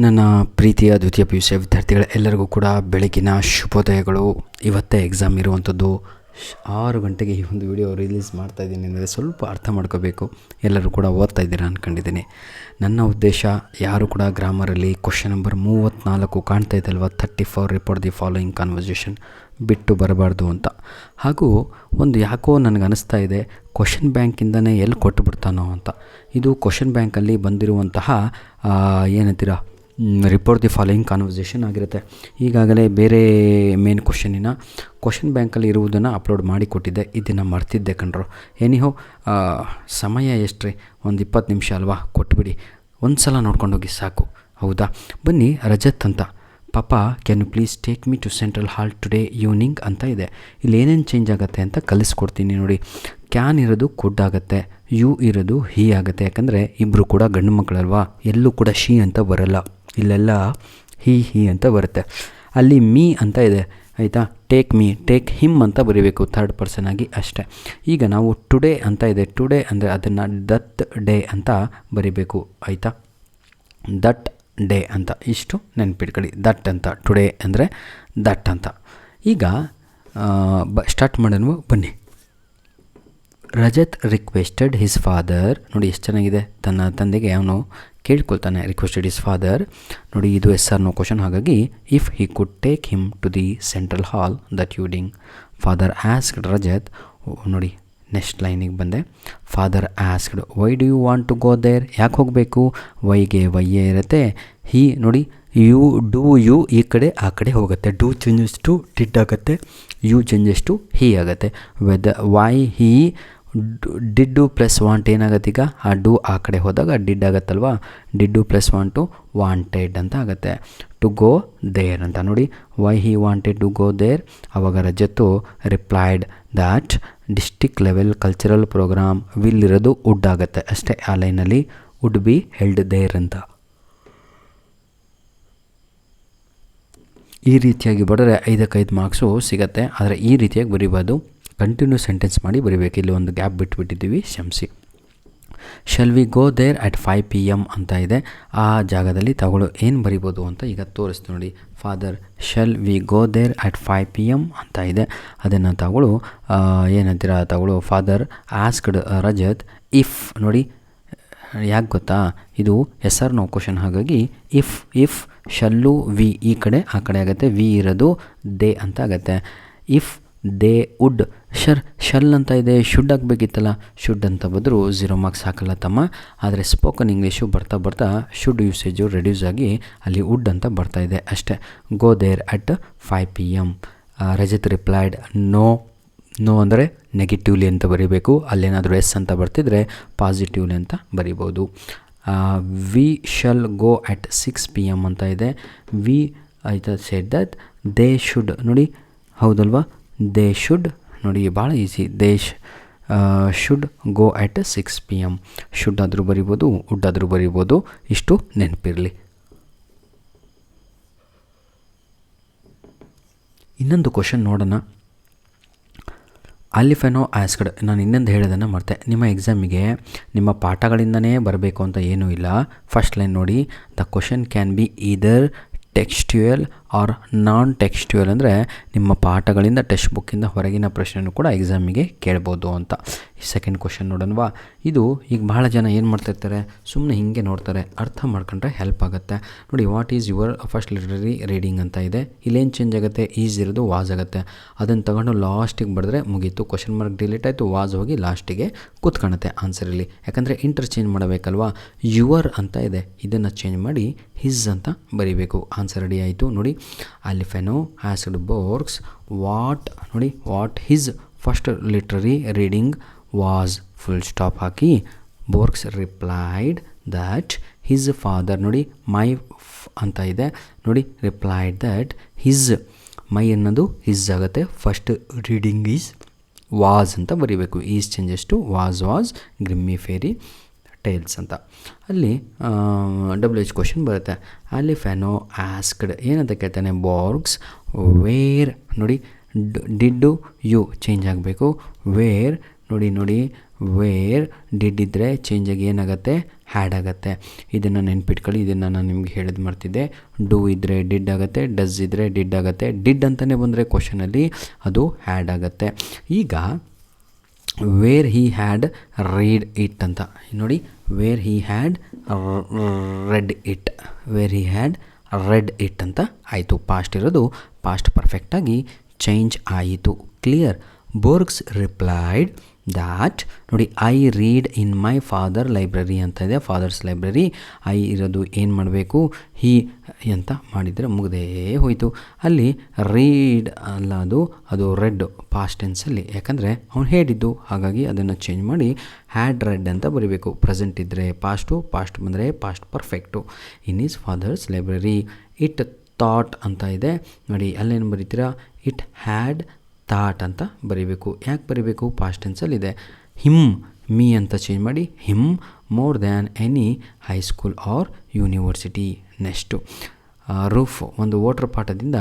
ನನ್ನ ಪ್ರೀತಿಯ ದ್ವಿತೀಯ ಪಿ ಯು ಸಿ ವಿದ್ಯಾರ್ಥಿಗಳ ಎಲ್ಲರಿಗೂ ಕೂಡ ಬೆಳಗಿನ ಶುಭೋದಯಗಳು. ಇವತ್ತೇ ಎಕ್ಸಾಮ್ ಇರುವಂಥದ್ದು. 6 ಗಂಟೆಗೆ ಈ ಒಂದು ವಿಡಿಯೋ ರಿಲೀಸ್ ಮಾಡ್ತಾಯಿದ್ದೀನಿ ಅಂದರೆ ಸ್ವಲ್ಪ ಅರ್ಥ ಮಾಡ್ಕೋಬೇಕು. ಎಲ್ಲರೂ ಕೂಡ ಓದ್ತಾ ಇದ್ದೀರಾ ಅಂದ್ಕೊಂಡಿದ್ದೀನಿ. ನನ್ನ ಉದ್ದೇಶ ಯಾರು ಕೂಡ ಗ್ರಾಮರಲ್ಲಿ ಕ್ವಶನ್ ನಂಬರ್ 34 ಕಾಣ್ತಾ ಇದ್ದಲ್ವ, 34 ರಿಪೋರ್ಟ್ ದಿ ಫಾಲೋಯಿಂಗ್ ಕಾನ್ವರ್ಸೇಷನ್ ಬಿಟ್ಟು ಬರಬಾರ್ದು ಅಂತ. ಹಾಗೂ ಒಂದು ಯಾಕೋ ನನಗೆ ಅನಿಸ್ತಾ ಇದೆ, ಕ್ವಶನ್ ಬ್ಯಾಂಕಿಂದನೇ ಎಲ್ಲಿ ಕೊಟ್ಟುಬಿಡ್ತಾನೋ ಅಂತ. ಇದು ಕ್ವಶನ್ ಬ್ಯಾಂಕಲ್ಲಿ ಬಂದಿರುವಂತಹ ಏನಂತೀರ ರಿಪೋರ್ಟ್ ದಿ ಫಾಲೋಯಿಂಗ್ ಕಾನ್ವರ್ಸೇಷನ್ ಆಗಿರುತ್ತೆ. ಈಗಾಗಲೇ ಬೇರೆ ಮೇನ್ ಕ್ವಶನ್ ಬ್ಯಾಂಕಲ್ಲಿ ಇರುವುದನ್ನು ಅಪ್ಲೋಡ್ ಮಾಡಿ ಕೊಟ್ಟಿದ್ದೆ. ಇದನ್ನು ಮರ್ತಿದ್ದೆ ಕಣ್ರು. ಏನಿಹೋ ಸಮಯ ಎಷ್ಟು ರೀ, ಒಂದು 20 ನಿಮಿಷ ಅಲ್ವಾ, ಕೊಟ್ಬಿಡಿ. ಒಂದು ಸಲ ನೋಡ್ಕೊಂಡೋಗಿ ಸಾಕು. ಹೌದಾ? ಬನ್ನಿ. ರಜತ್ ಅಂತ, ಪಾಪ can you please take me to central hall today evening ಅಂತ ಇದೆ. ಇಲ್ಲಿ ಏನೇನು ಚೇಂಜ್ ಆಗುತ್ತೆ ಅಂತ ಕಲಿಸ್ಕೊಡ್ತೀನಿ ನೋಡಿ. ಕ್ಯಾನ್ ಇರೋದು ಕುಡ್ ಆಗುತ್ತೆ, ಯು ಇರೋದು ಹಿ ಆಗುತ್ತೆ. ಯಾಕಂದರೆ ಇಬ್ಬರು ಕೂಡ ಗಂಡು ಮಕ್ಕಳಲ್ವಾ, ಎಲ್ಲೂ ಕೂಡ ಶಿ ಅಂತ ಬರಲ್ಲ. ಇಲ್ಲೆಲ್ಲ ಹಿ ಅಂತ ಬರುತ್ತೆ. ಅಲ್ಲಿ ಮೀ ಅಂತ ಇದೆ, ಆಯಿತಾ. ಟೇಕ್ ಮೀ, ಟೇಕ್ ಹಿಮ್ ಅಂತ ಬರೀಬೇಕು ಥರ್ಡ್ ಪರ್ಸನ್ ಆಗಿ ಅಷ್ಟೇ. ಈಗ ನಾವು ಟುಡೇ ಅಂತ ಇದೆ, ಟುಡೇ ಅಂದರೆ ಅದನ್ನು ದಟ್ ಡೇ ಅಂತ ಬರೀಬೇಕು, ಆಯಿತಾ. ದಟ್ ಡೇ ಅಂತ ಇಷ್ಟು ನೆನ್ಪಿಟ್ಕೊಳ್ಳಿ. ದಟ್ ಅಂತ, ಟುಡೇ ಅಂದರೆ ದಟ್ ಅಂತ. ಈಗ ಸ್ಟಾರ್ಟ್ ಮಾಡೋಣ ಬನ್ನಿ. Rajat requested his father. ನೋಡಿ ಎಷ್ಟು ಚೆನ್ನಾಗಿದೆ. ತನ್ನ ತಂದೆಗೆ ಅವನು ಕೇಳ್ಕೊಳ್ತಾನೆ, ರಿಕ್ವೆಸ್ಟೆಡ್ ಹಿಸ್ ಫಾದರ್. ನೋಡಿ ಇದು ಎಸ್ ಆರ್ ನೋ ಕ್ವಶನ್, ಹಾಗಾಗಿ if he could take him to the central hall that evening. Father asked Rajat. ನೋಡಿ ನೆಕ್ಸ್ಟ್ ಲೈನಿಗೆ ಬಂದೆ. Father asked why do you want to go there. ಯಾಕೆ ಹೋಗಬೇಕು? ವೈಗೆ ವೈಯೇ ಇರುತ್ತೆ. ಹಿ ನೋಡಿ, ಯು ಡೂ ಯು ಈ ಕಡೆ ಆ ಕಡೆ ಹೋಗುತ್ತೆ. ಡೂ ಚೇಂಜಸ್ ಟು ಡಿಡ್ ಆಗುತ್ತೆ, ಯು ಚೇಂಜಸ್ ಟು ಹಿ ಆಗುತ್ತೆ. Why he did plus want ಏನಾಗುತ್ತೆ ಈಗ? ಆ ಡೂ ಆ ಕಡೆ ಹೋದಾಗ ಡಿಡ್ ಆಗುತ್ತಲ್ವಾ, ಡಿಡ್ಡು ಪ್ಲಸ್ ವಾಂಟು ವಾಂಟೆಡ್ ಅಂತ ಆಗುತ್ತೆ. ಟು ಗೋ ದೇರ್ ಅಂತ ನೋಡಿ, why he wanted to go there. ಆವಾಗ Rajat replied that district level cultural programme will ಇರೋದು ವುಡ್ ಆಗುತ್ತೆ ಅಷ್ಟೇ. ಆ ಲೈನಲ್ಲಿ ವುಡ್ ಬಿ ಹೆಲ್ಡ್ ದೇರ್ ಅಂತ. ಈ ರೀತಿಯಾಗಿ ಬರೆದ್ರೆ 5ಕ್ಕೆ 5 ಮಾರ್ಕ್ಸು ಸಿಗುತ್ತೆ. ಆದರೆ ಈ ರೀತಿಯಾಗಿ ಬರೀಬಾರ್ದು, ಕಂಟಿನ್ಯೂ ಸೆಂಟೆನ್ಸ್ ಮಾಡಿ ಬರೀಬೇಕು. ಇಲ್ಲಿ ಒಂದು ಗ್ಯಾಪ್ ಬಿಟ್ಬಿಟ್ಟಿದ್ದೀವಿ, ಕ್ಷಮಿಸಿ. Shall we go there at 5 PM ಅಂತ ಇದೆ. ಆ ಜಾಗದಲ್ಲಿ ತಗೊಳ್ಳೋ ಏನು ಬರಿಬೋದು ಅಂತ ಈಗ ತೋರಿಸ್ತೀನಿ ನೋಡಿ. Father shall we go there at 5 PM ಅಂತ ಇದೆ. ಅದನ್ನು ತಗೊಳ್ಳೋ ಏನಂತೀರ ತಗೊಳ್ಳೋ. Father asked Rajat if. ನೋಡಿ ಯಾಕೆ ಗೊತ್ತಾ, ಇದು ಎಸ್ ಆರ್ ನೋ ಕ್ವಶನ್, ಹಾಗಾಗಿ ಇಫ್ ಶಲ್ಲು ವಿ ಈ ಕಡೆ ಆ ಕಡೆ ಆಗುತ್ತೆ, ವಿ ಇರೋದು ದೇ ಅಂತ ಆಗುತ್ತೆ. If they would. ಶಲ್ ಅಂತ ಇದೆ, ಶುಡ್ ಆಗಬೇಕಿತ್ತಲ್ಲ, ಶುಡ್ ಅಂತ ಬದಲು 0 ಮಾರ್ಕ್ಸ್ ಹಾಕಲ್ಲ ತಮ್ಮ. ಆದರೆ ಸ್ಪೋಕನ್ ಇಂಗ್ಲೀಷು ಬರ್ತಾ ಬರ್ತಾ ಶುಡ್ ಯೂಸೇಜು ರೆಡ್ಯೂಸ್ ಆಗಿ ಅಲ್ಲಿ ವುಡ್ ಅಂತ ಬರ್ತಾ ಇದೆ ಅಷ್ಟೇ. Go there at 5 PM. Rajat replied no ಅಂದರೆ ನೆಗೆಟಿವ್ಲಿ ಅಂತ ಬರೀಬೇಕು. ಅಲ್ಲೇನಾದರೂ ಎಸ್ ಅಂತ ಬರ್ತಿದ್ರೆ ಪಾಸಿಟಿವ್ಲಿ ಅಂತ ಬರಿಬೋದು. We shall go at 6 PM ಅಂತ ಇದೆ. ವಿ ಆಯ್ತಾ ಸೆಡ್ ದಟ್ ದೇ ಶುಡ್. ನೋಡಿ ಹೌದಲ್ವಾ, ದೇ ಶುಡ್. ನೋಡಿ ಭಾಳ easy. They should go at 6 PM. Should ಆದರೂ ಬರಿಬೋದು, ವುಡ್ ಆದರೂ ಬರಿಬೋದು, ಇಷ್ಟು ನೆನಪಿರಲಿ. ಇನ್ನೊಂದು ಕ್ವಶನ್ ನೋಡೋಣ. ಆಲಿಫೆನೋ ಆಸ್ಕ್ಡ್. ನಾನು ಇನ್ನೊಂದು ಹೇಳೋದನ್ನು ಮರ್ತೆ. ನಿಮ್ಮ ಎಕ್ಸಾಮಿಗೆ ನಿಮ್ಮ ಪಾಠಗಳಿಂದನೇ ಬರಬೇಕು ಅಂತ ಏನೂ ಇಲ್ಲ. ಫಸ್ಟ್ ಲೈನ್ ನೋಡಿ, the question can be either textual or non textual. ಅಂದರೆ ನಿಮ್ಮ ಪಾಠಗಳಿಂದ ಟೆಕ್ಸ್ಟ್ ಬುಕ್ಕಿಂದ ಹೊರಗಿನ ಪ್ರಶ್ನೆಯೂ ಕೂಡ ಎಕ್ಸಾಮಿಗೆ ಕೇಳ್ಬೋದು ಅಂತ. ಸೆಕೆಂಡ್ ಕ್ವಶನ್ ನೋಡೋಣವಾ. ಇದು ಈಗ ಭಾಳ ಜನ ಏನು ಮಾಡ್ತಾಯಿರ್ತಾರೆ, ಸುಮ್ಮನೆ ಹೀಗೆ ನೋಡ್ತಾರೆ. ಅರ್ಥ ಮಾಡ್ಕೊಂಡ್ರೆ ಹೆಲ್ಪ್ ಆಗುತ್ತೆ ನೋಡಿ. What is your first literary reading ಅಂತ ಇದೆ. ಇಲ್ಲೇನು ಚೇಂಜ್ ಆಗುತ್ತೆ, ಈಸ್ ಇರೋದು ವಾಸ್ ಆಗುತ್ತೆ. ಅದನ್ನು ತಗೊಂಡು ಲಾಸ್ಟಿಗೆ ಬರೆದ್ರೆ ಮುಗೀತು. ಕ್ವಶನ್ ಮಾರ್ಕ್ ಡಿಲೀಟ್ ಆಯಿತು, ವಾಸ್ ಹೋಗಿ ಲಾಸ್ಟಿಗೆ ಕೂತ್ಕೊಳುತ್ತೆ ಆನ್ಸರಲ್ಲಿ. ಯಾಕಂದರೆ ಇಂಟರ್ಚೇಂಜ್ ಮಾಡಬೇಕಲ್ವಾ. ಯುವರ್ ಅಂತ ಇದೆ, ಇದನ್ನು ಚೇಂಜ್ ಮಾಡಿ ಹಿಸ್ ಅಂತ ಬರೀಬೇಕು. ಆನ್ಸರ್ ರೆಡಿ ಆಯಿತು ನೋಡಿ. ಆಲಿಫೆನೋ ಆಸ್ಕ್ಡ್ ಬೋರ್ಗ್ಸ್ ವಾಟ್. ನೋಡಿ what his first literary reading was. Full stop ಹಾಕಿ Borges replied that his father. ನೋಡಿ ಮೈ ಅಂತ ಇದೆ, ನೋಡಿ ರಿಪ್ಲೈಡ್ ದ್ಯಾಟ್ ಹಿಸ್. ಮೈ ಅನ್ನೋದು ಹಿಸ್ ಆಗುತ್ತೆ. ಫಸ್ಟ್ ರೀಡಿಂಗ್ ಈಸ್ ವಾಸ್ ಅಂತ ಬರೀಬೇಕು. Is changes to was Grimm's fairy tales ಅಂತ. ಅಲ್ಲಿ WH ಕ್ವಶನ್ ಬರುತ್ತೆ. ಆಲಿಫೆನೋ ಆಸ್ಕ್ಡ್ ಏನಂತ ಕೇಳ್ತಾನೆ, ಬೋರ್ಗ್ಸ್ ವೇರ್. ನೋಡಿ ಡಿಡ್ಡು ಯು ಚೇಂಜ್ ಆಗಬೇಕು. ವೇರ್ ನೋಡಿ ವೇರ್ ಡಿಡ್ ಇದ್ದರೆ ಚೇಂಜ್ ಆಗಿ ಏನಾಗುತ್ತೆ, ಹ್ಯಾಡ್ ಆಗುತ್ತೆ. ಇದನ್ನು ನೆನ್ಪಿಟ್ಕೊಳ್ಳಿ. ಇದನ್ನು ನಾನು ನಿಮ್ಗೆ ಹೇಳಿದ್ ಮಾಡ್ತಿದ್ದೆ. ಡೂ ಇದ್ದರೆ ಡಿಡ್ ಆಗುತ್ತೆ, ಡಸ್ ಇದ್ದರೆ ಡಿಡ್ ಆಗುತ್ತೆ. ಡಿಡ್ ಅಂತಲೇ ಬಂದರೆ ಕ್ವಶನಲ್ಲಿ ಅದು ಹ್ಯಾಡ್ ಆಗುತ್ತೆ. ಈಗ wear he had read it ಅಂತ ನೋಡಿ. Wear he had read it, wear he had read it ಅಂತ ಆಯಿತು. ಪಾಸ್ಟ್ ಇರೋದು ಪಾಸ್ಟ್ ಪರ್ಫೆಕ್ಟಾಗಿ ಚೇಂಜ್ ಆಯಿತು. ಕ್ಲಿಯರ್. ಬೋರ್ಗ್ಸ್ ರಿಪ್ಲೈಡ್ ದ್ಯಾಟ್ ನೋಡಿ, I read in my father library ಅಂತ ಇದೆ, ಫಾದರ್ಸ್ ಲೈಬ್ರರಿ. ಐ ಇರೋದು ಏನು ಮಾಡಬೇಕು, ಹಿ ಅಂತ ಮಾಡಿದರೆ ಮುಗ್ದೇ ಹೋಯಿತು. ಅಲ್ಲಿ ರೀಡ್ ಅಲ್ಲ, ಅದು ರೆಡ್ ಪಾಸ್ಟ್ ಟೆನ್ಸಲ್ಲಿ, ಯಾಕಂದರೆ ಅವ್ನು ಹೇಳಿದ್ದು, ಹಾಗಾಗಿ ಅದನ್ನು ಚೇಂಜ್ ಮಾಡಿ ಹ್ಯಾಡ್ ರೆಡ್ ಅಂತ ಬರೀಬೇಕು. ಪ್ರೆಸೆಂಟ್ ಇದ್ದರೆ ಪಾಸ್ಟು, ಪಾಸ್ಟ್ ಬಂದರೆ past perfect. In his father's library. It thought ಅಂತ ಇದೆ ನೋಡಿ, ಅಲ್ಲೇನು ಬರೀತೀರಾ, ಇಟ್ ಹ್ಯಾಡ್ ಥಾಟ್ ಅಂತ ಬರೀಬೇಕು. ಯಾಕೆ ಬರೀಬೇಕು, ಪಾಸ್ಟ್ ಟೆನ್ಸಲ್ಲಿದೆ. ಹಿಮ್ ಮೀ ಅಂತ ಚೇಂಜ್ ಮಾಡಿ him more than any high school or university. Next roof, ಒಂದು ವಾಟರ್ ಪಾಠದಿಂದ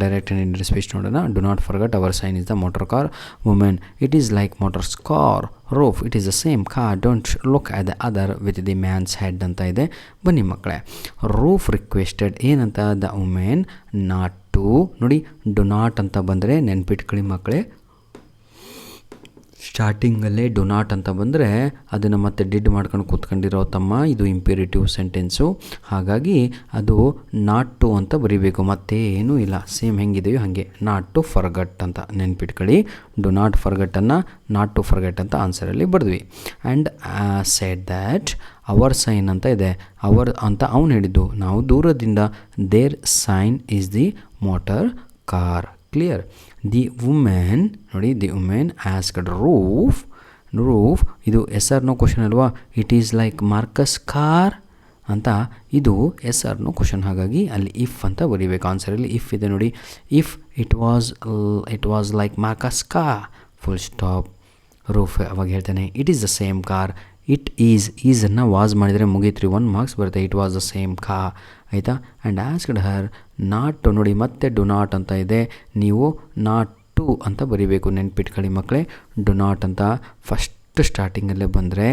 ಡೈರೆಕ್ಟ್ ಆ್ಯಂಡ್ ಇಂಡೈರೆಕ್ಟ್ ಸ್ಪೀಚ್ ನೋಡೋಣ. Do not forget our sign is the motor car. Women, it is like motors car. Roof, it is the same car. Don't look at the other with the man's head ಅಂತ ಇದೆ. ಬನ್ನಿ ಮಕ್ಕಳೇ, roof requested ಏನಂತ, the women not to ನೋಡಿ. Do not ಅಂತ ಬಂದರೆ ನೆನ್ಪಿಟ್ಕೊಳ್ಳಿ ಮಕ್ಕಳೇ, ಸ್ಟಾರ್ಟಿಂಗಲ್ಲೇ ಡು ನಾಟ್ ಅಂತ ಬಂದರೆ ಅದನ್ನು ಮತ್ತೆ ಡಿಡ್ ಮಾಡ್ಕೊಂಡು ಕೂತ್ಕೊಂಡಿರೋ ತಮ್ಮ, ಇದು ಇಂಪೇರಿಟಿವ್ ಸೆಂಟೆನ್ಸು. ಹಾಗಾಗಿ ಅದು ನಾಟ್ ಟು ಅಂತ ಬರೀಬೇಕು, ಮತ್ತೆ ಏನೂ ಇಲ್ಲ, ಸೇಮ್ ಹೆಂಗಿದೆಯೋ ಹಾಗೆ. ನಾಟ್ ಟು ಫರ್ಗಟ್ ಅಂತ ನೆನ್ಪಿಟ್ಕೊಳ್ಳಿ. ಡು ನಾಟ್ ಫರ್ಗಟನ್ನು ನಾಟ್ ಟು ಫರ್ಗೆಟ್ ಅಂತ ಆನ್ಸರಲ್ಲಿ ಬರೆದ್ವಿ. And said that our sign ಅಂತ ಇದೆ. ಅವರ್ ಅಂತ ಅವ್ನು ಹೇಳಿದ್ದು, ನಾವು ದೂರದಿಂದ their sign is the motor car. Clear. The women ನೋಡಿ, the women asked Ruth. Ruth ಇದು ಎಸ್ ಆರ್ ನೋ ಕ್ವಶನ್ ಅಲ್ವಾ, it is like Marcus car ಅಂತ, ಇದು ಎಸ್ ಆರ್ ನೋ ಕ್ವಶನ್. ಹಾಗಾಗಿ ಅಲ್ಲಿ ಇಫ್ ಅಂತ ಬರೀಬೇಕು. ಆನ್ಸರಲ್ಲಿ ಇಫ್ ಇದೆ ನೋಡಿ. If it was like Marcus car full stop. Ruth ಅವಾಗ ಹೇಳ್ತಾನೆ, it is the same car. It ಈಸನ್ನು ವಾಸ್ ಮಾಡಿದರೆ ಮುಗೀತ್ರಿ, 1 ಮಾರ್ಕ್ಸ್ ಬರುತ್ತೆ. It was the same car ಆಯಿತಾ. And asked her not to ನೋಡಿ, ಮತ್ತೆ ಡು ನಾಟ್ ಅಂತ ಇದೆ, ನೀವು ನಾಟ್ ಟು ಅಂತ ಬರೀಬೇಕು. ನೆನ್ಪಿಟ್ಕೊಳ್ಳಿ ಮಕ್ಕಳೇ, ಡು ನಾಟ್ ಅಂತ ಫಸ್ಟ್ ಸ್ಟಾರ್ಟಿಂಗಲ್ಲೇ ಬಂದರೆ,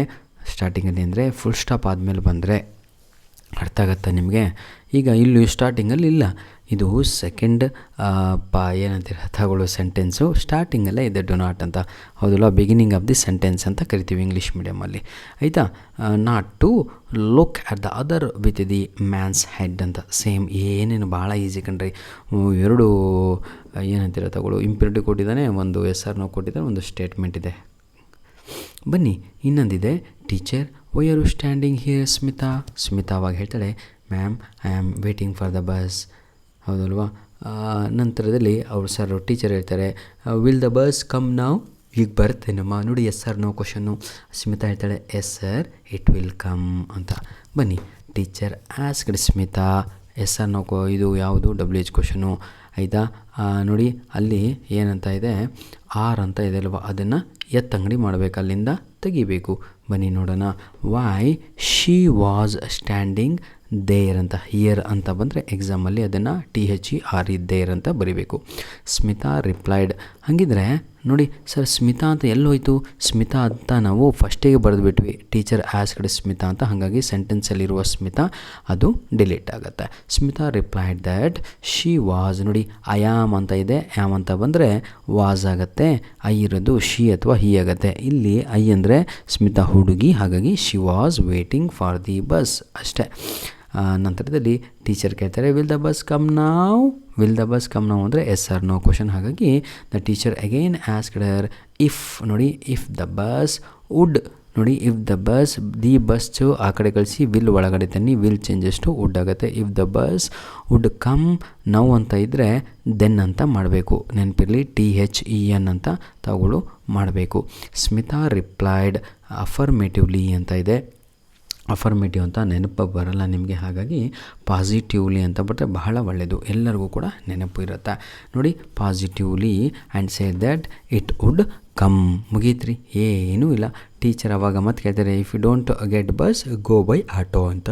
ಸ್ಟಾರ್ಟಿಂಗಲ್ಲಿ ಅಂದರೆ ಫುಲ್ ಸ್ಟಾಪ್ ಆದಮೇಲೆ ಬಂದರೆ ಅರ್ಥ ಆಗುತ್ತೆ ನಿಮಗೆ. ಈಗ ಇಲ್ಲಿ ಸ್ಟಾರ್ಟಿಂಗಲ್ಲಿ ಇಲ್ಲ, ಇದು ಸೆಕೆಂಡ್ ಏನಂತೀರ ತಗೊಳ್ಳೋ ಸೆಂಟೆನ್ಸು ಸ್ಟಾರ್ಟಿಂಗಲ್ಲೇ ಇದೆ ಡು ನಾಟ್ ಅಂತ, ಹೌದಲ್ಲ, ಬಿಗಿನಿಂಗ್ ಆಫ್ ದಿ ಸೆಂಟೆನ್ಸ್ ಅಂತ ಕರಿತೀವಿ ಇಂಗ್ಲೀಷ್ ಮೀಡಿಯಮಲ್ಲಿ ಆಯಿತಾ. Not to look at the other with the man's head ಅಂತ. ಸೇಮ್, ಏನೇನು ಭಾಳ ಈಸಿ ಕಣ್ರಿ. 2 ಏನಂತೀರ ತಗೊಳ್ಳೋ ಇಂಪೇರಿಟಿವ್ ಕೊಟ್ಟಿದ್ದಾನೆ, ಒಂದು ಎಸ್ ಆರ್ ನೋ ಕೊಟ್ಟಿದ್ದಾನೆ, ಒಂದು ಸ್ಟೇಟ್ಮೆಂಟ್ ಇದೆ. ಬನ್ನಿ ಇನ್ನೊಂದಿದೆ. Teacher why are you standing here Smita. Smita ಅವಾಗ ಹೇಳ್ತಾಳೆ, ma'am I am waiting for the bus. ಹೌದಲ್ವಾ. ನಂತರದಲ್ಲಿ ಅವ್ರು ಸರ್ ಟೀಚರ್ ಹೇಳ್ತಾರೆ, will the bus come now. ಈಗ ಬರ್ತೇನಮ್ಮ ನೋಡಿ, yes or no question. Smita ಹೇಳ್ತಾಳೆ, yes sir it will come ಅಂತ. ಬನ್ನಿ, teacher asked Smita. Yes or no ಇದು ಯಾವುದು, WH ಕ್ವಶನು ಆಯಿತಾ. ನೋಡಿ ಅಲ್ಲಿ ಏನಂತ ಇದೆ, ಆರ್ ಅಂತ ಇದೆ ಅಲ್ವಾ, ಅದನ್ನು ಎತ್ತಂಗಡಿ ಮಾಡಬೇಕು, ಅಲ್ಲಿಂದ ತೆಗಿಬೇಕು. ಬನ್ನಿ ನೋಡೋಣ. Why she was standing there ಅಂತ, ಹಿಯರ್ ಅಂತ ಬಂದರೆ ಎಕ್ಸಾಮಲ್ಲಿ ಅದನ್ನು THER ದೇರ್ ಅಂತ ಬರೀಬೇಕು. ಸ್ಮಿತಾ ರಿಪ್ಲೈಡ್. ಹಾಗಿದ್ರೆ ನೋಡಿ ಸರ್, ಸ್ಮಿತಾ ಅಂತ ಎಲ್ಲೋಯ್ತು, ಸ್ಮಿತಾ ಅಂತ ನಾವು ಫಸ್ಟಿಗೆ ಬರೆದುಬಿಟ್ವಿ, ಟೀಚರ್ ಆಸ್ಕ್ಡ್ ಸ್ಮಿತಾ ಅಂತ, ಹಾಗಾಗಿ ಸೆಂಟೆನ್ಸಲ್ಲಿರುವ ಸ್ಮಿತಾ ಅದು ಡಿಲೀಟ್ ಆಗುತ್ತೆ. Smita replied that she was ನೋಡಿ, ಐ ಆಮ್ ಅಂತ ಇದೆ, ಆಮ್ ಅಂತ ಬಂದರೆ ವಾಸ್ ಆಗುತ್ತೆ, ಐ ಇರೋದು ಶಿ ಅಥವಾ ಹಿ ಆಗುತ್ತೆ. ಇಲ್ಲಿ ಐ ಅಂದರೆ ಸ್ಮಿತಾ ಹುಡುಗಿ, ಹಾಗಾಗಿ she was waiting for the bus ಅಷ್ಟೇ. ನಂತರದಲ್ಲಿ ಟೀಚರ್ ಕೇಳ್ತಾರೆ, ವಿಲ್ ದ ಬಸ್ ಕಮ್ ನಾವ್. ವಿಲ್ ದ ಬಸ್ ಕಮ್ ನಾವ್ ಅಂದರೆ ಎಸ್ ಆರ್ ನೋ ಕ್ವಶನ್. ಹಾಗಾಗಿ the teacher again asked Har if ನೋಡಿ, ಇಫ್ ದ ಬಸ್ ವುಡ್ ನೋಡಿ, if the bus, the bus ಆ ಕಡೆ ಕಳಿಸಿ ವಿಲ್ ಒಳಗಡೆ ತನ್ನಿ, ವಿಲ್ ಚೇಂಜಸ್ ಟು ವುಡ್ ಆಗುತ್ತೆ. If the bus would come now ಅಂತ ಇದ್ದರೆ ದೆನ್ ಅಂತ ಮಾಡಬೇಕು, ನೆನಪಿರಲಿ, THEN ಅಂತ ತಗೊಳ್ಳು ಮಾಡಬೇಕು. ಸ್ಮಿತಾ ರಿಪ್ಲೈಡ್ ಅಫರ್ಮೇಟಿವ್ಲಿ ಅಂತ ಇದೆ, ಅಫರ್ಮೇಟಿವ್ ಅಂತ ನೆನಪು ಬರಲ್ಲ ನಿಮಗೆ, ಹಾಗಾಗಿ ಪಾಸಿಟಿವ್ಲಿ ಅಂತ ಬರ್ತದೆ, ಬಹಳ ಒಳ್ಳೆಯದು, ಎಲ್ಲರಿಗೂ ಕೂಡ ನೆನಪು ಇರುತ್ತೆ ನೋಡಿ. Positively and say that it would come. ಮುಗೀತ್ರಿ, ಏನೂ ಇಲ್ಲ. ಟೀಚರ್ ಅವಾಗ ಮತ್ತೆ ಕೇಳ್ತಾರೆ, if you don't get bus go by auto ಅಂತ.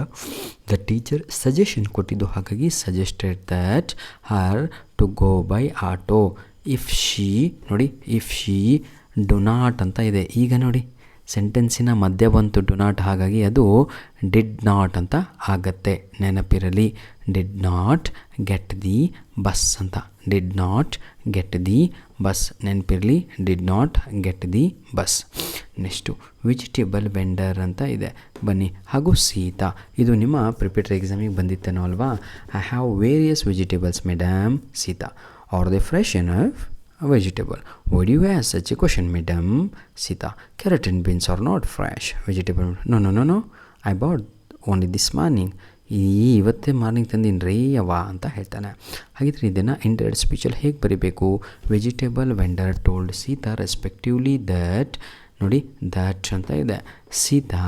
ದ ಟೀಚರ್ ಸಜೆಷನ್ ಕೊಟ್ಟಿದ್ದು, ಹಾಗಾಗಿ suggested that her to go by auto. If she ನೋಡಿ, ಇಫ್ ಶಿ ಡು ನಾಟ್ ಅಂತ ಇದೆ. ಈಗ ನೋಡಿ ಸೆಂಟೆನ್ಸಿನ ಮಧ್ಯ ಬಂತು ಡು ನಾಟ್, ಹಾಗಾಗಿ ಅದು ಡಿಡ್ ನಾಟ್ ಅಂತ ಆಗತ್ತೆ. ನೆನಪಿರಲಿ, did not get the bus ಅಂತ. Did not get the bus, ನೆನಪಿರಲಿ, did not get the bus. Next vegetable vendor ಅಂತ ಇದೆ. ಬನ್ನಿ, ಹಾಗೂ ಸೀತಾ, ಇದು ನಿಮ್ಮ ಪ್ರಿಪೇಟರಿ ಎಕ್ಸಾಮಿಗೆ ಬಂದಿತ್ತೇನೋ ಅಲ್ವಾ. I have various vegetables madam Sita. Are they fresh enough vegetable? Why do you ask such a question, madam? Sita, carrot and beans are not fresh vegetable. No, I bought only this morning. ಇವತ್ತೇ morning ತಂದೀನಿ ರೀ ಅವ ಅಂತ ಹೇಳ್ತಾನೆ. ಹಾಗಿದ್ರೆ ಇದನ್ನು ಇಂಟರ್ಡ್ ಸ್ಪೀಚಲ್ಲಿ ಹೇಗೆ ಬರೀಬೇಕು? Vegetable vendor told Sita respectively that, ನೋಡಿ ದ್ಯಾಟ್ ಅಂತ ಇದೆ. ಸೀತಾ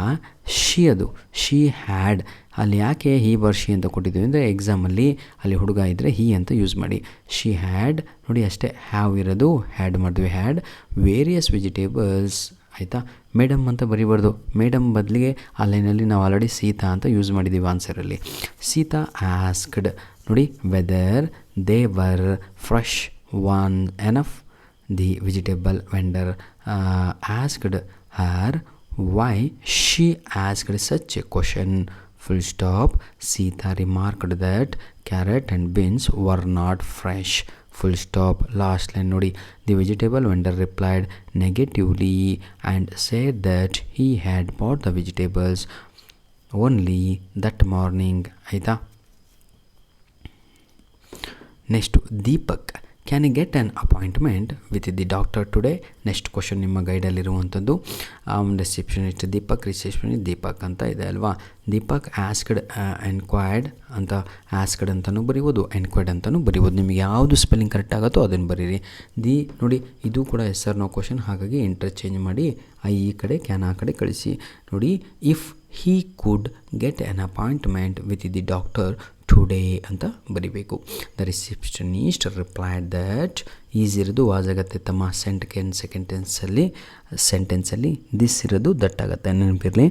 ಶಿ ಹ್ಯಾಡ್, ಅಲ್ಲಿ ಯಾಕೆ ಹಿ ಶಿ ಅಂತ ಕೊಟ್ಟಿದ್ದೀವಿ ಅಂದರೆ ಎಕ್ಸಾಮಲ್ಲಿ ಅಲ್ಲಿ ಹುಡುಗ ಇದ್ದರೆ ಹಿ ಅಂತ ಯೂಸ್ ಮಾಡಿ. ಶಿ ಹ್ಯಾಡ್, ನೋಡಿ ಅಷ್ಟೇ, ಹ್ಯಾವ್ ಇರೋದು ಹ್ಯಾಡ್ ಮಾಡಿದ್ವಿ. ಹ್ಯಾಡ್ ವೇರಿಯಸ್ ವೆಜಿಟೇಬಲ್ಸ್, ಆಯಿತಾ. ಮೇಡಮ್ ಅಂತ ಬರೀಬಾರ್ದು, ಮೇಡಮ್ ಬದಲಿಗೆ ಆ ಲೈನಲ್ಲಿ ನಾವು ಆಲ್ರೆಡಿ ಸೀತಾ ಅಂತ ಯೂಸ್ ಮಾಡಿದ್ದೀವಿ ಆನ್ಸರಲ್ಲಿ. ಸೀತಾ ಆಸ್ಕ್ಡ್, ನೋಡಿ whether they were fresh one enough. The vegetable vendor asked Har why she asked such a question. Full stop. Sita remarked that carrot and beans were not fresh. Full stop. Last line ನೋಡಿ. The vegetable vendor replied negatively and said that he had bought the vegetables only that morning. ಆಯಿತಾ. Next Deepak, can you get an appointment with the doctor today? Next question ನಿಮ್ಮ ಗೈಡಲ್ಲಿರುವಂಥದ್ದು. Receptionist Deepak, receptionist Deepak ಅಂತ ಇದೆ ಅಲ್ವಾ. Deepak asked, enquired ಅಂತ, asked ಅಂತಲೂ ಬರೀಬೋದು, enquired ಅಂತಲೂ ಬರೀಬೋದು. ನಿಮಗೆ ಯಾವುದು ಸ್ಪೆಲ್ಲಿಂಗ್ ಕರೆಕ್ಟ್ ಆಗುತ್ತೋ ಅದನ್ನು ಬರೀರಿ. ನೋಡಿ ಇದು ಕೂಡ ಎಸ್ ಆರ್ ನೋ ಕ್ವಶನ್, ಹಾಗಾಗಿ ಇಂಟರ್ಚೇಂಜ್ ಮಾಡಿ ಈ ಕಡೆ ಕ್ಯಾನ್ ಆ ಕಡೆ ಕಳಿಸಿ. ನೋಡಿ, if Hi could get an appointment with the doctor today ಅಂತ ಬರಿಬೇಕು. The receptionist replied that, is ಇರೋದು ವಾಸ್ ಆಗುತ್ತೆ ತಮ್ಮ. ಸೆಂಟೆನ್ಸಲ್ಲಿ ದಿಸ್ ಇರೋದು ದಟ್ ಆಗುತ್ತೆ, ನೆನಪಿರಲಿ.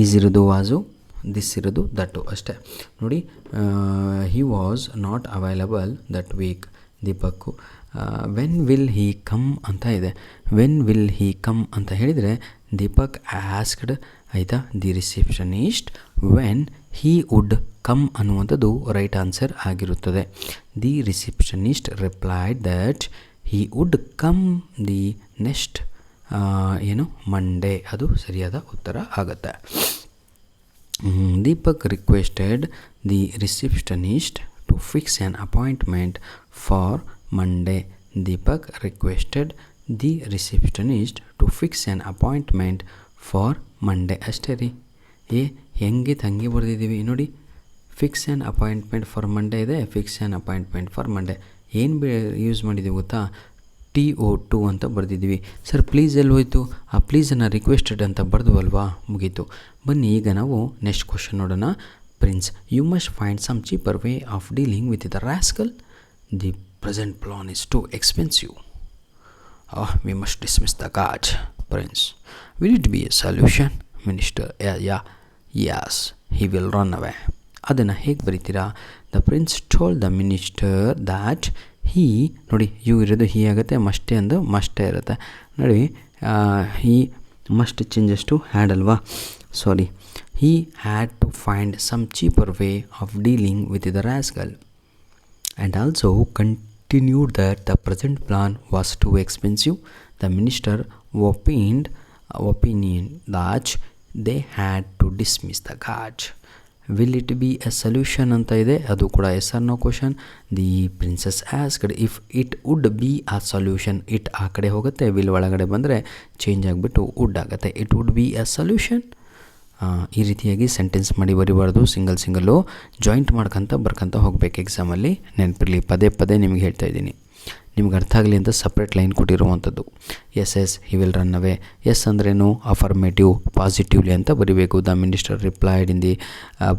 ಈಸ್ ಇರೋದು ವಾಸು, ದಿಸ್ ಇರೋದು ದಟ್ಟು ಅಷ್ಟೇ. ನೋಡಿ, he was not available that week. Deepak when will he come ಅಂತ ಇದೆ. ವೆನ್ ವಿಲ್ ಹೀ ಕಮ್ ಅಂತ ಹೇಳಿದರೆ ದೀಪಕ್ ಆಸ್ಕ್ಡ್, ಆಯಿತಾ. The receptionist when he would come ಅನ್ನುವಂಥದ್ದು ರೈಟ್ ಆನ್ಸರ್ ಆಗಿರುತ್ತದೆ. The receptionist replied that he would come the next Monday, ಅದು ಸರಿಯಾದ ಉತ್ತರ ಆಗುತ್ತೆ. Deepak requested the receptionist to fix an appointment for Monday. Deepak requested the receptionist to fix an appointment for Monday. ಅಷ್ಟೇ ರೀ. ಹೆಂಗೆ ತಂಗಿ ಬರೆದಿದ್ದೀವಿ ನೋಡಿ. Fix an appointment for Monday ಇದೆ, fix an appointment for Monday. ಏನು ಯೂಸ್ ಮಾಡಿದ್ದೀವಿ ಗೊತ್ತಾ? TO2 ಅಂತ ಬರೆದಿದ್ದೀವಿ. ಸರ್ ಪ್ಲೀಸ್ ಎಲ್ಲಿ ಹೋಯಿತು? ಆ ಪ್ಲೀಸನ್ನು ರಿಕ್ವೆಸ್ಟೆಡ್ ಅಂತ ಬರೆದುವಲ್ವಾ, ಮುಗೀತು. ಬನ್ನಿ ಈಗ ನಾವು ನೆಕ್ಸ್ಟ್ ಕ್ವಶನ್ ನೋಡೋಣ. Prince, you must find some cheaper way of dealing with the rascal. The present plan is too expensive. We must dismiss the guards. Prince, will it be a solution? Minister, yes he will run away. ಅದನ್ನು ಹೇಗೆ ಬರೀತೀರಾ? The prince told the minister that he, ನೋಡಿ you ಇರೋದು ಹೀ ಆಗುತ್ತೆ, ಮಸ್ಟೇ ಅಂದು ಮಸ್ಟೇ ಇರುತ್ತೆ. ನೋಡಿ, he must changes to had ಅಲ್ವಾ, sorry. He had to find some cheaper way of dealing with the rascal and also continued that the present plan was too expensive. The minister opinion that they had to dismiss the guard. Will it be a solution ಅಂತ ಇದೆ, ಅದು ಕೂಡ yes or no question. The princess asked if it would be a solution. It ಆ ಕಡೆ ಹೋಗುತ್ತೆ, will ಒಳಗಡೆ ಬಂದರೆ change ಆಗಿಬಿಟ್ಟು ವುಡ್ ಆಗುತ್ತೆ. It would be a solution. ಈ ರೀತಿಯಾಗಿ ಸೆಂಟೆನ್ಸ್ ಮಾಡಿ ಬರಿಬಾರ್ದು, ಸಿಂಗಲ್ಲು ಜಾಯಿಂಟ್ ಮಾಡ್ಕೊತ ಬರ್ಕೊತ ಹೋಗ್ಬೇಕು ಎಕ್ಸಾಮಲ್ಲಿ. ನೆನಪಿರಲಿ, ಪದೇ ಪದೇ ನಿಮಗೆ ಹೇಳ್ತಾ ಇದ್ದೀನಿ, ನಿಮ್ಗೆ ಅರ್ಥ ಆಗಲಿ ಅಂತ ಸಪ್ರೇಟ್ ಲೈನ್ ಕೊಟ್ಟಿರುವಂಥದ್ದು. Yes he will run away. Yes ಅಂದ್ರೇನು? ಅಫರ್ಮೇಟಿವ್, ಪಾಸಿಟಿವ್ಲಿ ಅಂತ ಬರಿಬೇಕು. The minister replied in the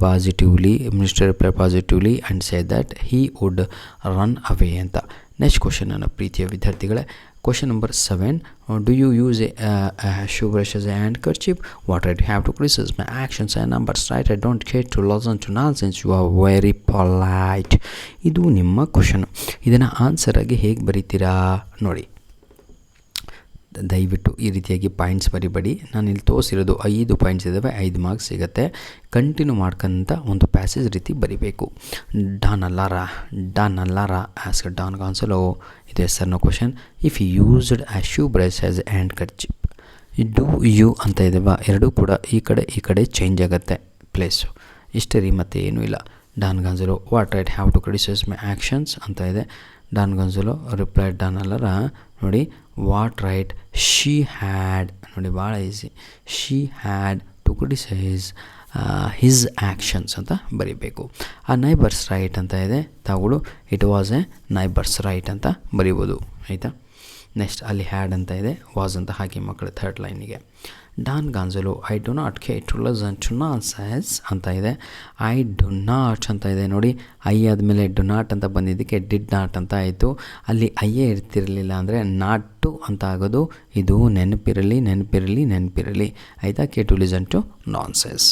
positively. Minister reply positively and say that he would run away ಅಂತ. ನೆಕ್ಸ್ಟ್ ಕ್ವಶನ್ ನನ್ನ ಪ್ರೀತಿಯ ವಿದ್ಯಾರ್ಥಿಗಳೇ, Question number 7. Do you use a shoe brush as a handkerchief? What right? You have to criticize my actions and numbers, right? I don't care to listen to nonsense. You are very polite. ಇದು ನಿಮ್ಮ question. ಇದನ್ನು answer ಆಗಿ ಹೇಗೆ ಬರೀತೀರಾ ನೋಡಿ. ದಯವಿಟ್ಟು ಈ ರೀತಿಯಾಗಿ points ಬರಿಬೇಡಿ. ನಾನು ಇಲ್ಲಿ ತೋರಿಸಿರೋದು 5 ಪಾಯಿಂಟ್ಸ್ ಇದ್ದಾವೆ, 5 ಮಾರ್ಕ್ಸ್ ಸಿಗುತ್ತೆ. ಕಂಟಿನ್ಯೂ ಮಾಡ್ಕೊಂತ ಒಂದು ಪ್ಯಾಸೇಜ್ ರೀತಿ ಬರಿಬೇಕು. Don Allara ask Don Gonzalo. ಇದು ಹೆಸರಿನ question. If you used a shoe brush as a handkerchief. Do you ಅಂತ ಇದ್ದಾವೆ, ಎರಡೂ ಕೂಡ ಈ ಕಡೆ ಚೇಂಜ್ ಆಗುತ್ತೆ ಪ್ಲೇಸು. ಇಷ್ಟೇ ರೀ, ಮತ್ತೆ ಏನೂ ಇಲ್ಲ. Don Gonzalo what right have to criticise my actions ಅಂತ ಇದೆ. Don Gonzalo replied Don Allara ನೋಡಿ ವಾಟ್ ರೈಟ್ ಶಿ ಹ್ಯಾಡ್ ನೋಡಿ ಭಾಳ easy. She had to criticise his actions ಅಂತ ಬರೀಬೇಕು. ಆ ನೈಬರ್ಸ್ ರೈಟ್ ಅಂತ ಇದೆ, ತಗೊಳ್ಳು it was a neighbour's right ಅಂತ ಬರಿಬೋದು ಆಯಿತಾ. ನೆಕ್ಸ್ಟ್ ಅಲ್ಲಿ ಹ್ಯಾಡ್ ಅಂತ ಇದೆ, ವಾಸ್ ಅಂತ ಹಾಕಿ ಮಕ್ಕಳು ಥರ್ಡ್ ಲೈನಿಗೆ. Don Gonzalo I do not care to listen to nonsense ಅಂತ ಇದೆ. ಐ ಡು ನಾಟ್ ಅಂತ ಇದೆ ನೋಡಿ. ಐ ಆದಮೇಲೆ ಡು ನಾಟ್ ಅಂತ ಬಂದಿದ್ದಕ್ಕೆ ಡಿಡ್ ನಾಟ್ ಅಂತ ಆಯಿತು. ಅಲ್ಲಿ ಐಯೇ ಇರ್ತಿರಲಿಲ್ಲ ಅಂದರೆ ನಾಟು ಅಂತ ಆಗೋದು. ಇದು ನೆನಪಿರಲಿ ಆಯಿತಾ. ಕೆ to listen to nonsense.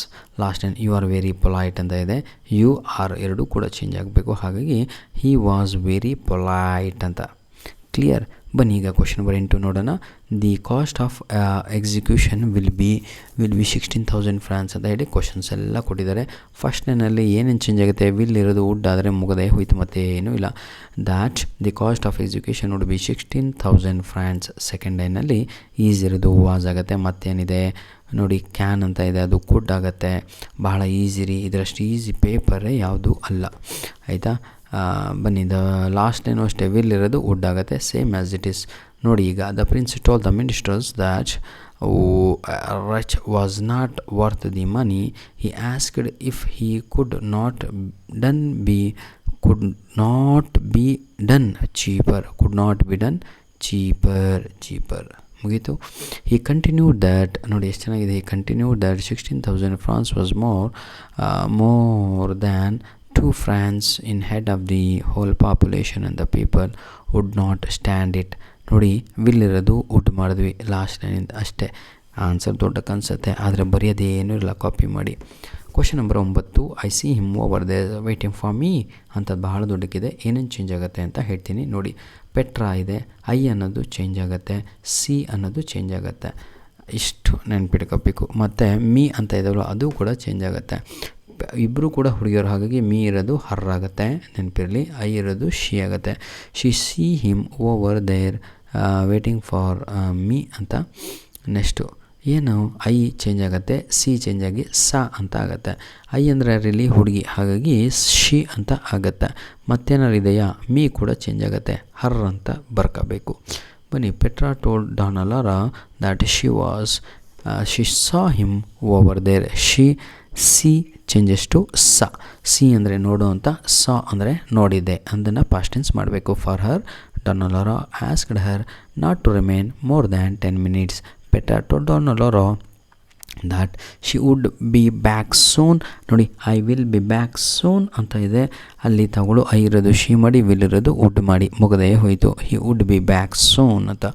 Last time you are very polite ಅಂತ ಇದೆ. ಯು ಆರ್ ಎರಡೂ ಕೂಡ ಚೇಂಜ್ ಆಗಬೇಕು. ಹಾಗಾಗಿ ಹಿ ವಾಸ್ ವೆರಿ ಪೊಲೈಟ್ ಅಂತ. ಕ್ಲಿಯರ್. ಬನ್ನಿ ಈಗ ಕ್ವಶನ್ ನಂಬರ್ 8 ನೋಡೋಣ. The cost of execution will be 16,000 francs ಅಂತ ಹೇಳಿ ಕ್ವಶನ್ಸ್ ಎಲ್ಲ ಕೊಟ್ಟಿದ್ದಾರೆ. ಫಸ್ಟ್ ಲೈನಲ್ಲಿ ಏನೇನು ಚೇಂಜ್ ಆಗುತ್ತೆ, ವಿಲ್ ಇರೋದು ವುಡ್ ಆದರೆ ಮುಗದೆ ಹೋಯ್ತು, ಮತ್ತೆ ಏನೂ ಇಲ್ಲ. That the cost of execution would be 16,000 France. Second ಲೈನಲ್ಲಿ ಈಸ್ ಇರೋದು ವಾಸ್ ಆಗುತ್ತೆ. ಮತ್ತೇನಿದೆ ನೋಡಿ, ಕ್ಯಾನ್ ಅಂತ ಇದೆ, ಅದು ಕುಡ್ ಆಗುತ್ತೆ. ಬಹಳ ಈಸಿ ರೀ, ಇದರಷ್ಟು ಈಸಿ ಪೇಪರೇ ಯಾವುದೂ ಅಲ್ಲ ಆಯಿತಾ. ಬನ್ನಿ ದ ಲಾಸ್ಟ್ ಲೈನು ಅಷ್ಟೇ, ವಿಲ್ ಇರೋದು ವುಡ್ ಆಗುತ್ತೆ, ಸೇಮ್ ಆ್ಯಸ್ ಇಟ್ ಈಸ್. ನೋಡಿ ಈಗ the prince told the ministers that rich was not worth the money. He asked if he could not be done cheaper ಮುಗೀತು. ಹಿ ಕಂಟಿನ್ಯೂಡ್ ದ್ಯಾಟ್ ನೋಡಿ ಎಷ್ಟು ಚೆನ್ನಾಗಿದೆ. He continued that 16,000 francs was more than 2 francs in head of the whole population and the people would not stand it. ನೋಡಿ will ಇರೋದು wood ಮಾಡಿದ್ವಿ last ಲೈನಿಂದ ಅಷ್ಟೇ. Answer ದೊಡ್ಡ ಕನ್ಸುತ್ತೆ, ಆದರೆ ಬರೆಯೋದೇನೂ ಇಲ್ಲ, ಕಾಪಿ ಮಾಡಿ. Question number 9. I C him over they waiting for me ಅಂತ ಬಹಳ ದೊಡ್ಡಕ್ಕಿದೆ. ಏನೇನು ಚೇಂಜ್ ಆಗುತ್ತೆ ಅಂತ ಹೇಳ್ತೀನಿ ನೋಡಿ. ಪೆಟ್ರಾ ಇದೆ, ಐ ಅನ್ನೋದು ಚೇಂಜ್ ಆಗುತ್ತೆ, ಸಿ ಅನ್ನೋದು ಚೇಂಜ್ ಆಗುತ್ತೆ. ಇಷ್ಟು ನೆನ್ಪಿಟ್ಕೋಬೇಕು. ಮತ್ತು ಮೀ ಅಂತ ಇದ್ದಾವಲ್ಲ ಅದು ಕೂಡ ಚೇಂಜ್ ಆಗುತ್ತೆ. ಇಬ್ಬರು ಕೂಡ ಹುಡುಗಿಯರು, ಹಾಗಾಗಿ ಮೀ ಇರೋದು ಹರ್ ಆಗುತ್ತೆ, ನೆನಪಿರಲಿ. ಐ ಇರೋದು ಶಿ ಆಗುತ್ತೆ. She see him over there waiting for me ಅಂತ. ನೆಕ್ಸ್ಟು ಏನು ಐ ಚೇಂಜ್ ಆಗುತ್ತೆ, ಸಿ ಚೇಂಜ್ ಆಗಿ ಸ ಅಂತ ಆಗುತ್ತೆ. ಐ ಅಂದರೆ ರಿಲಿ ಹುಡುಗಿ, ಹಾಗಾಗಿ ಶಿ ಅಂತ ಆಗುತ್ತೆ. ಮತ್ತೇನಾರು ಇದೆಯಾ, ಮೀ ಕೂಡ ಚೇಂಜ್ ಆಗುತ್ತೆ, ಹರ್ ಅಂತ ಬರ್ಕೋಬೇಕು. ಬನ್ನಿ, Petra told Don Allara that she saw him over there. See changes to saw. See ಅಂದರೆ ನೋಡು ಅಂತ, ಸ ಅಂದರೆ ನೋಡಿದೆ, ಅದನ್ನು ಪಾಸ್ಟ್ ಟೆನ್ಸ್ ಮಾಡಬೇಕು. For her Don Allara asked her not to remain more than 10 minutes. Petra told Don Allara that she would be back soon. ನೋಡಿ I will be back soon ಅಂತ ಇದೆ, ಅಲ್ಲಿ ತಗೊಳ್ಳು ಐ ಇರೋದು ಶಿ ಮಾಡಿ, will ಇರೋದು would ಮಾಡಿ, ಮುಗದೇ ಹೋಯಿತು. He would be back soon ಅಂತ.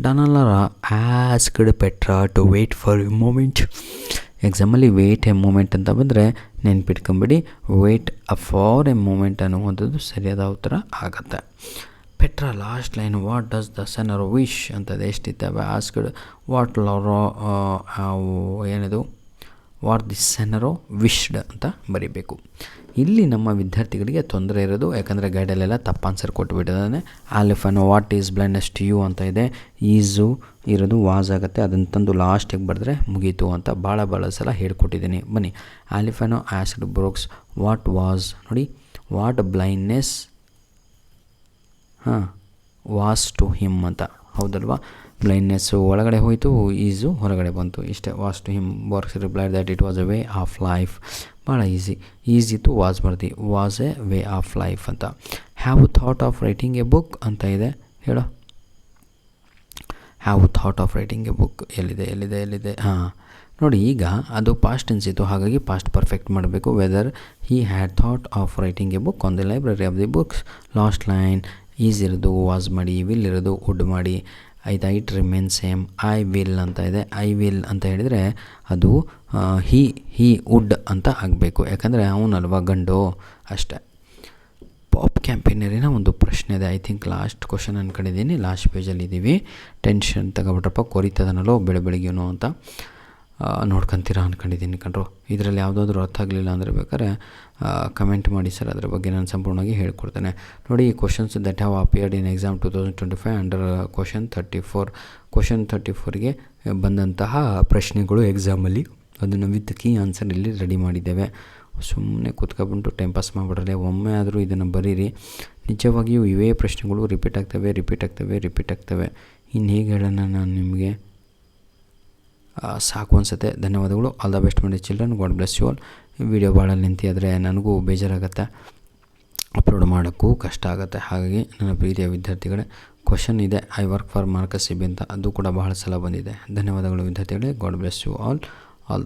Don Allara asked Petra to wait for a moment. ಎಕ್ಸಾಮಲ್ಲಿ ವೇಟ್ ಎ ಮೂಮೆಂಟ್ ಅಂತ ಬಂದರೆ ನೆನ್ಪಿಟ್ಕೊಂಬಿಡಿ, ವೇಟ್ ಫಾರ್ ಎ ಮೂಮೆಂಟ್ ಅನ್ನುವಂಥದ್ದು ಸರಿಯಾದ ಉತ್ತರ ಆಗುತ್ತೆ. Petra last line what does the senora wish ಅಂತದೆ ಎಷ್ಟಿದ್ದಾವೆ. ಆಸ್ಕ್ಡ್ ವಾಟ್ ಏನಿದು ವಾಟ್ ದಿ ಸೆನರೋ ವಿಶ್ಡ್ ಅಂತ ಬರೀಬೇಕು. ಇಲ್ಲಿ ನಮ್ಮ ವಿದ್ಯಾರ್ಥಿಗಳಿಗೆ ತೊಂದರೆ ಇರೋದು, ಯಾಕಂದರೆ ಗೈಡಲ್ಲೆಲ್ಲ ತಪ್ಪು ಆನ್ಸರ್ ಕೊಟ್ಟುಬಿಟ್ಟಿದ್ದಾನೆ. ಆಲಿಫನು what is blindness to you ಅಂತ ಇದೆ, ಈಸು ಇರೋದು ವಾಸ್ ಆಗುತ್ತೆ, ಅದನ್ನು ತಂದು ಲಾಸ್ಟಿಗೆ ಬರೆದ್ರೆ ಮುಗೀತು ಅಂತ ಭಾಳ ಸಲ ಹೇಳ್ಕೊಟ್ಟಿದ್ದೀನಿ. ಬನ್ನಿ, ಆಲಿಫನು ಆಸ್ಕ್ಡ್ ಬ್ರೋಕ್ಸ್ ವಾಟ್ ವಾಸ್. ನೋಡಿ what blindness was to him ಅಂತ, ಹೌದಲ್ವಾ. ಬ್ಲೈಂಡ್ನೆಸ್ಸು ಒಳಗಡೆ ಹೋಯಿತು, ಈಸು ಹೊರಗಡೆ ಬಂತು, ಇಷ್ಟೇ. Was to him works replied that it was a way of life. ಭಾಳ ಈಸಿ ಇತ್ತು, ವಾಸ್ ಬರ್ದು, was a way of life ಅಂತ. Have thought of writing a book ಅಂತ ಇದೆ, ಹೇಳೋ. Have thought of writing a book ಎಲ್ಲಿದೆ. ಹಾಂ ನೋಡಿ, ಈಗ ಅದು ಪಾಸ್ಟ್ ಟೆನ್ಸ್ ಇತ್ತು, ಹಾಗಾಗಿ ಪಾಸ್ಟ್ ಪರ್ಫೆಕ್ಟ್ ಮಾಡಬೇಕು. Whether he had thought of writing a book on the library of the books. Last line is ಇರೋದು ವಾಸ್ ಮಾಡಿ, ವಿಲ್ ಇರೋದು ವುಡ್ ಮಾಡಿ. ಆಯಿತಾ, it remain same. I will ಅಂತ ಇದೆ. ಐ ವಿಲ್ ಅಂತ ಹೇಳಿದರೆ ಅದು ಹಿ ವುಡ್ ಅಂತ ಆಗಬೇಕು, ಯಾಕಂದರೆ ಅವನಲ್ವ ಗಂಡು ಅಷ್ಟೇ. ಪಾಪ್ ಕ್ಯಾಂಪೇನರಿನ ಒಂದು ಪ್ರಶ್ನೆ ಇದೆ, ಐ ಥಿಂಕ್ ಲಾಸ್ಟ್ ಕ್ವಶನ್ ಅಂದ್ಕೊಂಡಿದ್ದೀನಿ, ಲಾಸ್ಟ್ ಪೇಜಲ್ಲಿ ಇದ್ದೀವಿ. ಟೆನ್ಷನ್ ತಗೊಬಿಟ್ರಪ್ಪ, ಕೊರಿತದನಲ್ಲೋ ಬೆಳಗ್ಗೆನೋ ಅಂತ ನೋಡ್ಕೊತೀರಾ ಅಂದ್ಕೊಂಡಿದ್ದೀನಿ ಕಣ್ರು. ಇದರಲ್ಲಿ ಯಾವುದಾದ್ರೂ ಅರ್ಥ ಆಗಲಿಲ್ಲ ಅಂದರೆ ಬೇಕಾದ್ರೆ ಕಮೆಂಟ್ ಮಾಡಿ ಸರ್, ಅದರ ಬಗ್ಗೆ ನಾನು ಸಂಪೂರ್ಣವಾಗಿ ಹೇಳ್ಕೊಡ್ತೇನೆ. ನೋಡಿ, questions that have appeared in exam 2025 under question 34. Question 34ಗೆ ಬಂದಂತಹ ಪ್ರಶ್ನೆಗಳು ಎಕ್ಸಾಮಲ್ಲಿ, ಅದನ್ನು ವಿತ್ ಕೀ ಆನ್ಸರ್ ಇಲ್ಲಿ ರೆಡಿ ಮಾಡಿದ್ದೇವೆ. ಸುಮ್ಮನೆ ಕೂತ್ಕೊಬಿಟ್ಟು ಟೈಮ್ ಪಾಸ್ ಮಾಡಿಬಿಡ್ರೆ, ಒಮ್ಮೆ ಆದರೂ ಇದನ್ನು ಬರೀರಿ. ನಿಜವಾಗಿಯೂ ಇವೇ ಪ್ರಶ್ನೆಗಳು ರಿಪೀಟ್ ಆಗ್ತವೆ. ಇನ್ನು ಹೇಗೆ ಹೇಳೋಣ ನಾನು ನಿಮಗೆ, ಸಾಕು ಅನಿಸುತ್ತೆ. ಧನ್ಯವಾದಗಳು. All the best my children, God bless you all. Video ಭಾಳ ಲೆಂತಿ ಆದರೆ ನನಗೂ ಬೇಜಾರಾಗುತ್ತೆ, ಅಪ್ಲೋಡ್ ಮಾಡೋಕ್ಕೂ ಕಷ್ಟ ಆಗುತ್ತೆ. ಹಾಗಾಗಿ ನನ್ನ ಪ್ರೀತಿಯ ವಿದ್ಯಾರ್ಥಿಗಳೇ, ಕ್ವಶನ್ ಇದೆ, ಐ ವರ್ಕ್ ಫಾರ್ ಮಾರ್ಕಸ್ ಸಿಬಿ ಅಂತ, ಅದು ಕೂಡ ಬಹಳ ಸಲ ಬಂದಿದೆ. ಧನ್ಯವಾದಗಳು ವಿದ್ಯಾರ್ಥಿಗಳೇ, God bless you all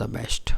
the best.